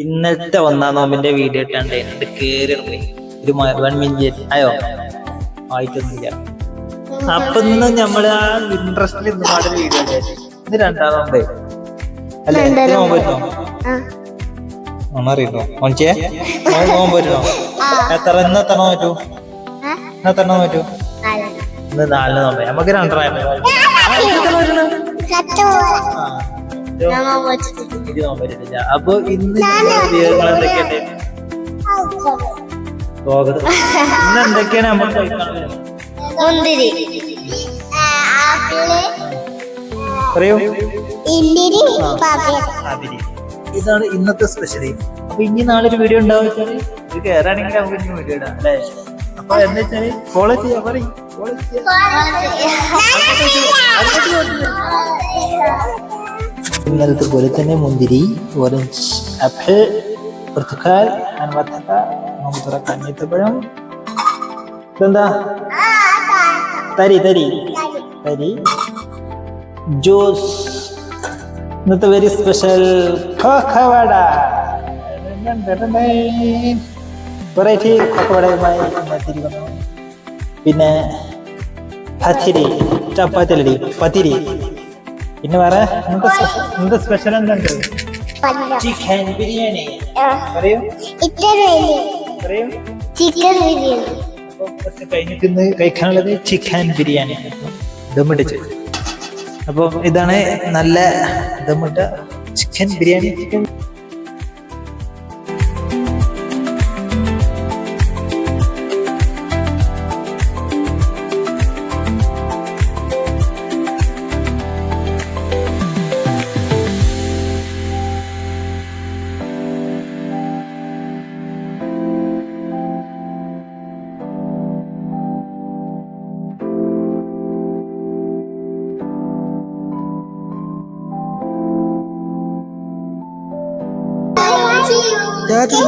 ഇന്നത്തെ ഒന്നാം നോമ്പിന്റെ വീഡിയോ ഇട്ടാണ്ട് എന്നിട്ട് കേറി പോയി ഒരു 1 മിനിറ്റ് ആയോ ആയിട്ടൊന്നുമില്ല. അപ്പൊ ഇന്ന് നമ്മള് ആ ഇൻട്രസ്റ്റിൽ ഇന്ന് പാടുന്ന വീഡിയോ ഇന്ന് 2-ാം നോമ്പ് അല്ലെ? നോമ്പ് വരുന്നോ? അറിയില്ലോ ഓണിച്ചേ നോമ്പ് വരുന്നോ? ഇന്നെത്തണോ പറ്റൂ? ഇന്നെത്തണോ പറ്റൂ? ഇന്ന് 4 നോമ്പ് നമുക്ക് 2-ാം അപ്പൊ ഇന്ന് വിഭവങ്ങൾ എന്തൊക്കെയുണ്ട്? ഇന്ന് എന്തൊക്കെയാണ് നമ്മൾ കഴിക്കാനുള്ളത്? മുന്തിരി, ആപ്പിള്, പറയൂ. പാപ്പിരി. ഇതാണ് ഇന്നത്തെ സ്പെഷ്യൽ. അപ്പൊ ഇനി നാളെ ഒരു വീഡിയോ ഉണ്ടാവും വെച്ചാല് ഇത് കയറാണെങ്കിൽ നമുക്ക് ഇനി വീഡിയോ ഇടാം അല്ലേ? അപ്പൊ എന്താ വെച്ചാല് ഫോളോ ചെയ്യാ പറയും. ഇന്നലത്തെ പോലെ തന്നെ മുന്തിരി, ഓറഞ്ച്, ആപ്പിൾ, പുർത്തുക്കാൽ, അൻവത്തക്ക, നോമ്പ് തുറക്കാൻ ഈത്തപ്പഴം, ഇതെന്താ? തരി തരി തരി ജ്യൂസ്. ഇന്നത്തെ വെരി സ്പെഷ്യൽ കൊക്കവട. വെറൈറ്റി കൊക്കവടയുമായി തിരി വന്നു. പിന്നെ പത്തിരി, ചപ്പാത്തി, പത്തിരി. പിന്നെ വേറെ ഇന്നത്തെ സ്പെഷ്യൽ എന്തുണ്ട്? ചിക്കൻ ബിരിയാണി. പറയൂ പറയൂ. ചിക്കൻ ബിരിയാണി. അപ്പൊ കുറച്ച് കഴിഞ്ഞിട്ട് ഇന്ന് കഴിക്കാനുള്ളത് ചിക്കൻ ബിരിയാണി ദമ്മിട്ട്. അപ്പൊ ഇതാണ് നല്ല ദമ്മിട്ട ചിക്കൻ ബിരിയാണി. Daddy.